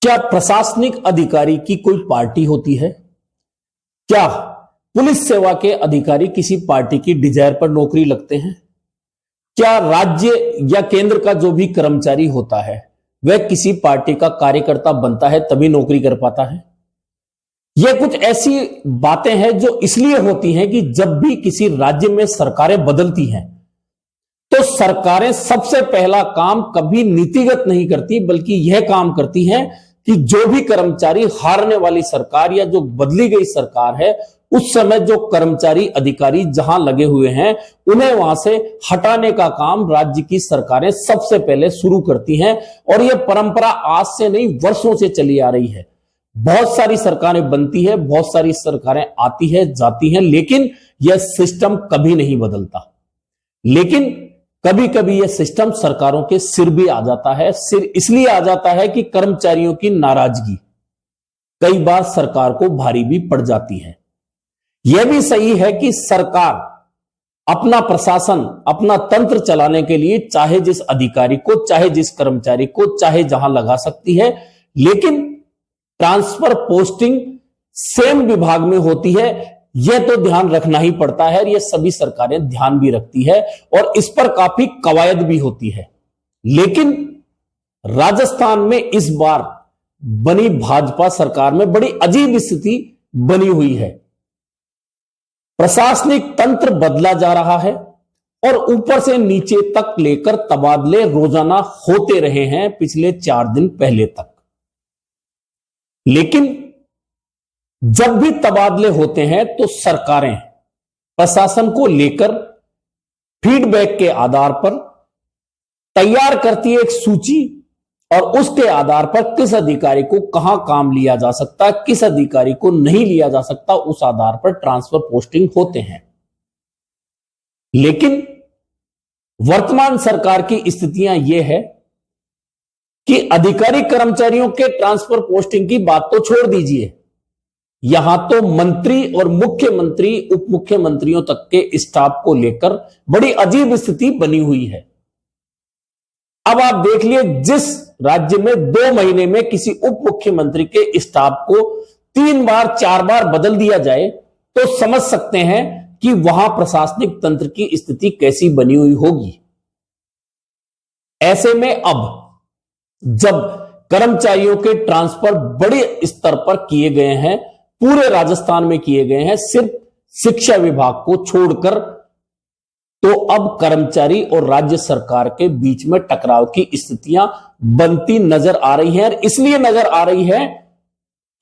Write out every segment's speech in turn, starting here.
क्या प्रशासनिक अधिकारी की कोई पार्टी होती है? क्या पुलिस सेवा के अधिकारी किसी पार्टी की डिजायर पर नौकरी लगते हैं? क्या राज्य या केंद्र का जो भी कर्मचारी होता है वह किसी पार्टी का कार्यकर्ता बनता है तभी नौकरी कर पाता है? यह कुछ ऐसी बातें हैं जो इसलिए होती हैं कि जब भी किसी राज्य में सरकारें बदलती हैं तो सरकारें सबसे पहला काम कभी नीतिगत नहीं करती, बल्कि यह काम करती हैं कि जो भी कर्मचारी हारने वाली सरकार या जो बदली गई सरकार है उस समय जो कर्मचारी अधिकारी जहां लगे हुए हैं उन्हें वहां से हटाने का काम राज्य की सरकारें सबसे पहले शुरू करती हैं। और यह परंपरा आज से नहीं, वर्षों से चली आ रही है। बहुत सारी सरकारें बनती है, बहुत सारी सरकारें आती है जाती हैं, लेकिन यह सिस्टम कभी नहीं बदलता। लेकिन कभी कभी यह सिस्टम सरकारों के सिर भी आ जाता है। सिर इसलिए आ जाता है कि कर्मचारियों की नाराजगी कई बार सरकार को भारी भी पड़ जाती है। यह भी सही है कि सरकार अपना प्रशासन, अपना तंत्र चलाने के लिए चाहे जिस अधिकारी को, चाहे जिस कर्मचारी को, चाहे जहां लगा सकती है, लेकिन ट्रांसफर पोस्टिंग सेम विभाग में होती है। यह तो ध्यान रखना ही पड़ता है, यह सभी सरकारें ध्यान भी रखती है और इस पर काफी कवायद भी होती है। लेकिन राजस्थान में इस बार बनी भाजपा सरकार में बड़ी अजीब स्थिति बनी हुई है। प्रशासनिक तंत्र बदला जा रहा है और ऊपर से नीचे तक लेकर तबादले रोजाना होते रहे हैं पिछले 4 दिन पहले तक। लेकिन जब भी तबादले होते हैं तो सरकारें प्रशासन को लेकर फीडबैक के आधार पर तैयार करती है एक सूची, और उसके आधार पर किस अधिकारी को कहां काम लिया जा सकता है, किस अधिकारी को नहीं लिया जा सकता, उस आधार पर ट्रांसफर पोस्टिंग होते हैं। लेकिन वर्तमान सरकार की स्थितियां यह है कि अधिकारी कर्मचारियों के ट्रांसफर पोस्टिंग की बात तो छोड़ दीजिए, यहां तो मंत्री और मुख्यमंत्री, उप मुख्यमंत्रियों तक के स्टाफ को लेकर बड़ी अजीब स्थिति बनी हुई है। अब आप देख लिए, जिस राज्य में 2 महीने में किसी उप मुख्यमंत्री के स्टाफ को 3 बार 4 बार बदल दिया जाए तो समझ सकते हैं कि वहां प्रशासनिक तंत्र की स्थिति कैसी बनी हुई होगी। ऐसे में अब जब कर्मचारियों के ट्रांसफर बड़े स्तर पर किए गए हैं, पूरे राजस्थान में किए गए हैं, सिर्फ शिक्षा विभाग को छोड़कर, तो अब कर्मचारी और राज्य सरकार के बीच में टकराव की स्थितियां बनती नजर आ रही हैं। और इसलिए नजर आ रही है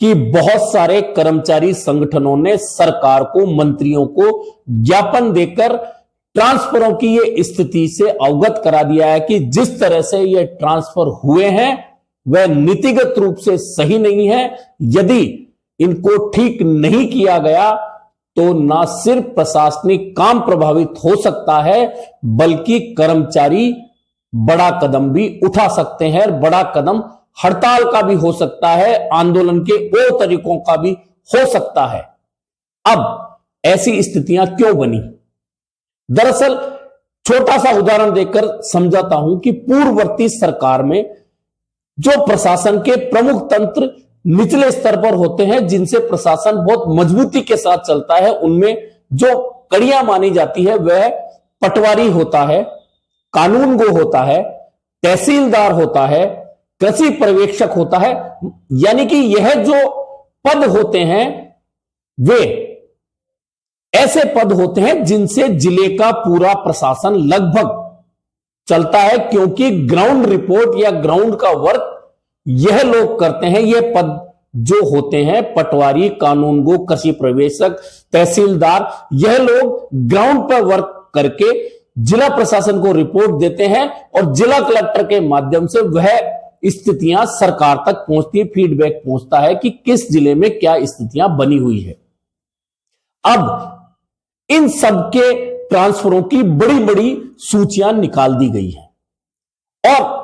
कि बहुत सारे कर्मचारी संगठनों ने सरकार को, मंत्रियों को ज्ञापन देकर ट्रांसफरों की ये स्थिति से अवगत करा दिया है कि जिस तरह से ये ट्रांसफर हुए हैं वह नीतिगत रूप से सही नहीं है। यदि इनको ठीक नहीं किया गया तो ना सिर्फ प्रशासनिक काम प्रभावित हो सकता है, बल्कि कर्मचारी बड़ा कदम भी उठा सकते हैं। बड़ा कदम हड़ताल का भी हो सकता है, आंदोलन के और तरीकों का भी हो सकता है। अब ऐसी स्थितियां क्यों बनी? दरअसल छोटा सा उदाहरण देकर समझाता हूं कि पूर्ववर्ती सरकार में जो प्रशासन के प्रमुख तंत्र निचले स्तर पर होते हैं, जिनसे प्रशासन बहुत मजबूती के साथ चलता है, उनमें जो कड़ियां मानी जाती है वह पटवारी होता है, कानूनगो होता है, तहसीलदार होता है, कृषि पर्यवेक्षक होता है। यानी कि यह जो पद होते हैं वे ऐसे पद होते हैं जिनसे जिले का पूरा प्रशासन लगभग चलता है, क्योंकि ग्राउंड रिपोर्ट या ग्राउंड का वर्क यह लोग करते हैं। यह पद जो होते हैं पटवारी, कानूनगो, कृषि पर्यवेक्षक, तहसीलदार, यह लोग ग्राउंड पर वर्क करके जिला प्रशासन को रिपोर्ट देते हैं और जिला कलेक्टर के माध्यम से वह स्थितियां सरकार तक पहुंचती है, फीडबैक पहुंचता है कि किस जिले में क्या स्थितियां बनी हुई है। अब इन सबके ट्रांसफरों की बड़ी बड़ी सूचियां निकाल दी गई है। और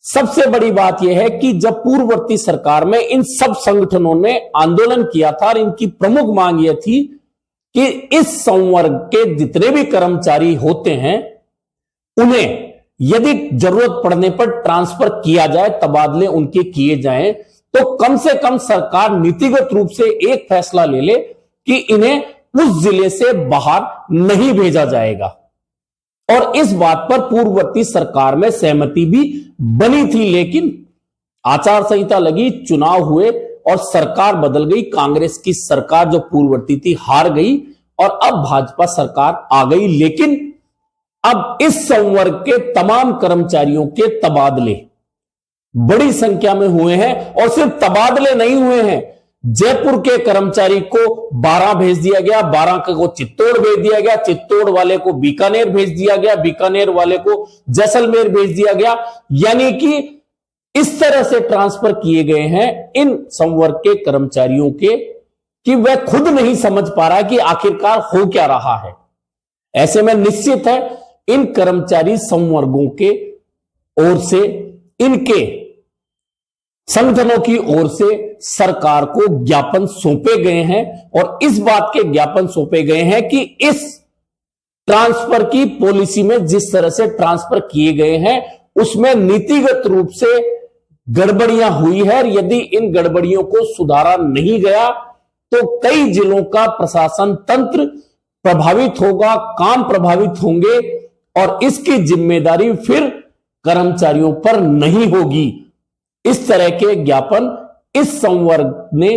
सबसे बड़ी बात यह है कि जब पूर्ववर्ती सरकार में इन सब संगठनों ने आंदोलन किया था और इनकी प्रमुख मांग यह थी कि इस संवर्ग के जितने भी कर्मचारी होते हैं उन्हें यदि जरूरत पड़ने पर ट्रांसफर किया जाए, तबादले उनके किए जाएं, तो कम से कम सरकार नीतिगत रूप से एक फैसला ले ले कि इन्हें उस जिले से बाहर नहीं भेजा जाएगा। और इस बात पर पूर्ववर्ती सरकार में सहमति भी बनी थी, लेकिन आचार संहिता लगी, चुनाव हुए और सरकार बदल गई। कांग्रेस की सरकार जो पूर्ववर्ती थी हार गई और अब भाजपा सरकार आ गई। लेकिन अब इस संवर्ग के तमाम कर्मचारियों के तबादले बड़ी संख्या में हुए हैं और सिर्फ तबादले नहीं हुए हैं। जयपुर के कर्मचारी को 12 भेज दिया गया, 12 को चित्तौड़ भेज दिया गया, चित्तौड़ वाले को बीकानेर भेज दिया गया, बीकानेर वाले को जैसलमेर भेज दिया गया। यानी कि इस तरह से ट्रांसफर किए गए हैं इन संवर्ग के कर्मचारियों के कि वह खुद नहीं समझ पा रहा कि आखिरकार हो क्या रहा है। ऐसे में निश्चित है इन कर्मचारी संवर्गों के ओर से, इनके संगठनों की ओर से सरकार को ज्ञापन सौंपे गए हैं और इस बात के ज्ञापन सौंपे गए हैं कि इस ट्रांसफर की पॉलिसी में जिस तरह से ट्रांसफर किए गए हैं उसमें नीतिगत रूप से गड़बड़ियां हुई है। यदि इन गड़बड़ियों को सुधारा नहीं गया तो कई जिलों का प्रशासन तंत्र प्रभावित होगा, काम प्रभावित होंगे और इसकी जिम्मेदारी फिर कर्मचारियों पर नहीं होगी। इस तरह के ज्ञापन इस संवर्ग ने,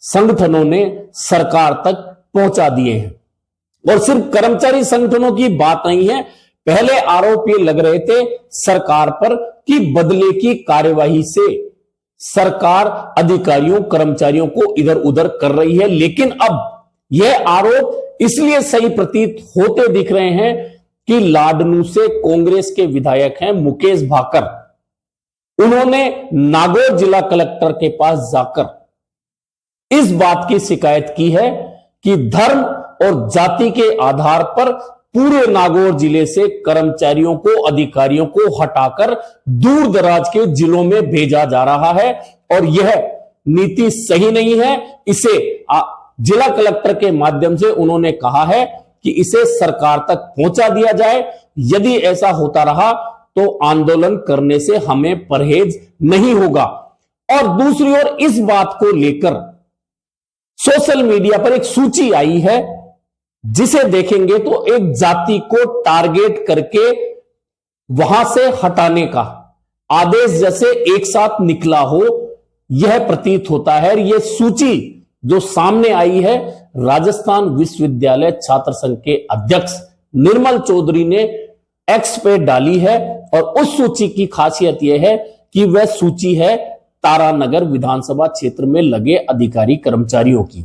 संगठनों ने सरकार तक पहुंचा दिए हैं। और सिर्फ कर्मचारी संगठनों की बात नहीं है, पहले आरोप ये लग रहे थे सरकार पर कि बदले की कार्यवाही से सरकार अधिकारियों कर्मचारियों को इधर उधर कर रही है। लेकिन अब यह आरोप इसलिए सही प्रतीत होते दिख रहे हैं कि लाडनू से कांग्रेस के विधायक हैं मुकेश भाकर, उन्होंने नागौर जिला कलेक्टर के पास जाकर इस बात की शिकायत की है कि धर्म और जाति के आधार पर पूरे नागौर जिले से कर्मचारियों को, अधिकारियों को हटाकर दूर दराज के जिलों में भेजा जा रहा है और यह नीति सही नहीं है। इसे जिला कलेक्टर के माध्यम से उन्होंने कहा है कि इसे सरकार तक पहुंचा दिया जाए। यदि ऐसा होता रहा तो आंदोलन करने से हमें परहेज नहीं होगा। और दूसरी ओर इस बात को लेकर सोशल मीडिया पर एक सूची आई है जिसे देखेंगे तो एक जाति को टारगेट करके वहां से हटाने का आदेश जैसे एक साथ निकला हो, यह प्रतीत होता है। यह सूची जो सामने आई है राजस्थान विश्वविद्यालय छात्र संघ के अध्यक्ष निर्मल चौधरी ने एक्स पे डाली है और उस सूची की खासियत यह है कि वह सूची है तारानगर विधानसभा क्षेत्र में लगे अधिकारी कर्मचारियों की।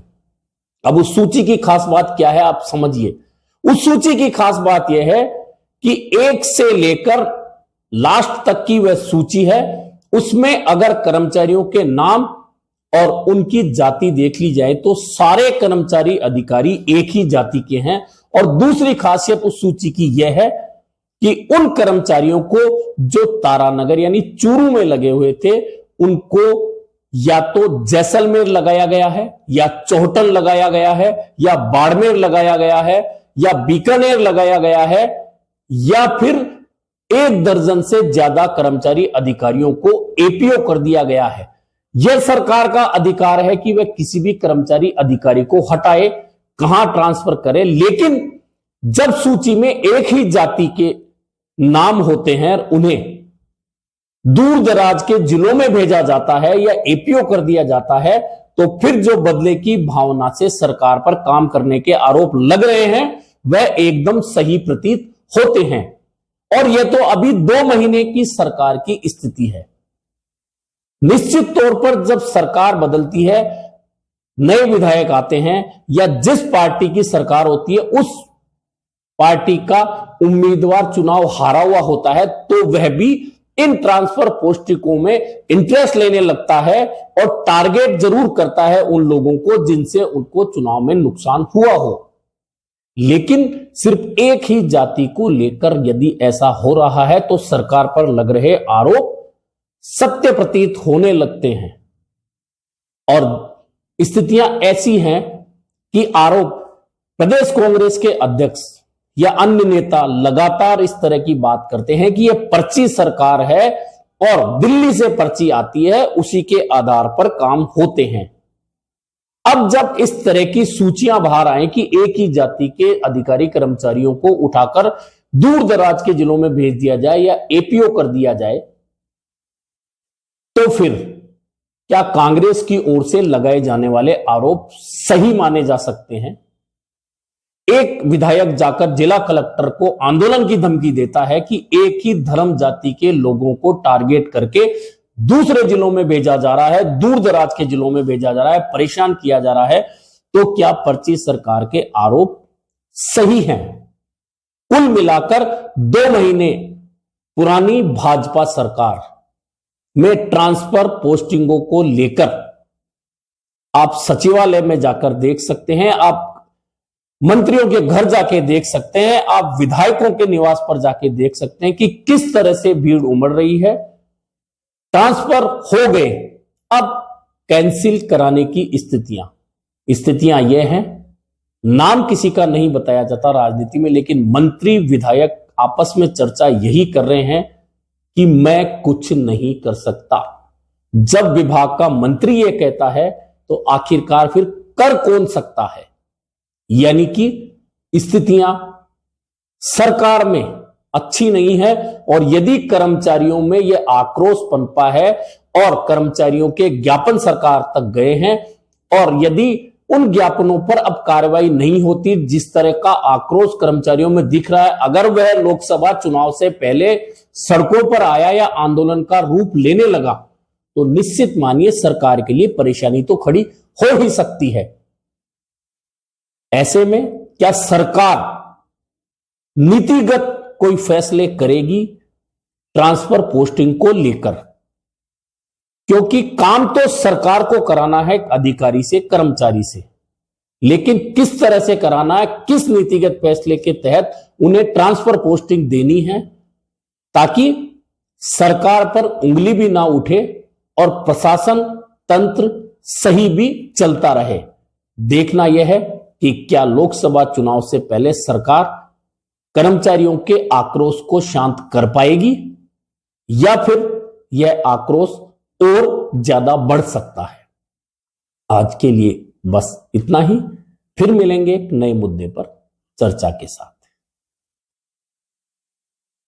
अब उस सूची की खास बात क्या है आप समझिए। उस सूची की खास बात यह है कि 1 से लेकर लास्ट तक की वह सूची है। उसमें अगर कर्मचारियों के नाम और उनकी जाति देख ली जाए तो सारे कर्मचारी अधिकारी एक ही जाति के हैं। और दूसरी खासियत उस सूची की यह है कि उन कर्मचारियों को जो तारानगर यानी चूरू में लगे हुए थे उनको या तो जैसलमेर लगाया गया है, या चौहटन लगाया गया है, या बाड़मेर लगाया गया है, या बीकानेर लगाया गया है, या फिर 1 दर्जन से ज्यादा कर्मचारी अधिकारियों को एपीओ कर दिया गया है। यह सरकार का अधिकार है कि वह किसी भी कर्मचारी अधिकारी को हटाए, कहां ट्रांसफर करे। लेकिन जब सूची में एक ही जाति के नाम होते हैं, उन्हें दूर दराज के जिलों में भेजा जाता है या एपीओ कर दिया जाता है, तो फिर जो बदले की भावना से सरकार पर काम करने के आरोप लग रहे हैं वह एकदम सही प्रतीत होते हैं। और यह तो अभी 2 महीने की सरकार की स्थिति है। निश्चित तौर पर जब सरकार बदलती है, नए विधायक आते हैं या जिस पार्टी की सरकार होती है उस पार्टी का उम्मीदवार चुनाव हारा हुआ होता है, तो वह भी इन ट्रांसफर पोस्टिंगों में इंटरेस्ट लेने लगता है और टारगेट जरूर करता है उन लोगों को जिनसे उनको चुनाव में नुकसान हुआ हो। लेकिन सिर्फ एक ही जाति को लेकर यदि ऐसा हो रहा है तो सरकार पर लग रहे आरोप सत्य प्रतीत होने लगते हैं। और स्थितियां ऐसी हैं कि आरोप प्रदेश कांग्रेस के अध्यक्ष या अन्य नेता लगातार इस तरह की बात करते हैं कि यह पर्ची सरकार है और दिल्ली से पर्ची आती है, उसी के आधार पर काम होते हैं। अब जब इस तरह की सूचियां बाहर आए कि एक ही जाति के अधिकारी कर्मचारियों को उठाकर दूर दराज के जिलों में भेज दिया जाए या एपीओ कर दिया जाए, तो फिर क्या कांग्रेस की ओर से लगाए जाने वाले आरोप सही माने जा सकते हैं? एक विधायक जाकर जिला कलेक्टर को आंदोलन की धमकी देता है कि एक ही धर्म जाति के लोगों को टारगेट करके दूसरे जिलों में भेजा जा रहा है, दूर दराज के जिलों में भेजा जा रहा है, परेशान किया जा रहा है, तो क्या पर्ची सरकार के आरोप सही हैं? कुल मिलाकर 2 महीने पुरानी भाजपा सरकार में ट्रांसफर पोस्टिंगों को लेकर आप सचिवालय में जाकर देख सकते हैं, आप मंत्रियों के घर जाके देख सकते हैं, आप विधायकों के निवास पर जाके देख सकते हैं कि किस तरह से भीड़ उमड़ रही है। ट्रांसफर हो गए, अब कैंसिल कराने की स्थितियां यह हैं, नाम किसी का नहीं बताया जाता राजनीति में, लेकिन मंत्री विधायक आपस में चर्चा यही कर रहे हैं कि मैं कुछ नहीं कर सकता। जब विभाग का मंत्री यह कहता है तो आखिरकार फिर कर कौन सकता है? यानी कि स्थितियां सरकार में अच्छी नहीं है, और यदि कर्मचारियों में यह आक्रोश पनपा है और कर्मचारियों के ज्ञापन सरकार तक गए हैं, और यदि उन ज्ञापनों पर अब कार्रवाई नहीं होती, जिस तरह का आक्रोश कर्मचारियों में दिख रहा है, अगर वह लोकसभा चुनाव से पहले सड़कों पर आया या आंदोलन का रूप लेने लगा, तो निश्चित मानिए सरकार के लिए परेशानी तो खड़ी हो ही सकती है। ऐसे में क्या सरकार नीतिगत कोई फैसले करेगी ट्रांसफर पोस्टिंग को लेकर? क्योंकि काम तो सरकार को कराना है अधिकारी से, कर्मचारी से, लेकिन किस तरह से कराना है, किस नीतिगत फैसले के तहत उन्हें ट्रांसफर पोस्टिंग देनी है, ताकि सरकार पर उंगली भी ना उठे और प्रशासन तंत्र सही भी चलता रहे। देखना यह है कि क्या लोकसभा चुनाव से पहले सरकार कर्मचारियों के आक्रोश को शांत कर पाएगी, या फिर यह आक्रोश और ज्यादा बढ़ सकता है। आज के लिए बस इतना ही, फिर मिलेंगे एक नए मुद्दे पर चर्चा के साथ।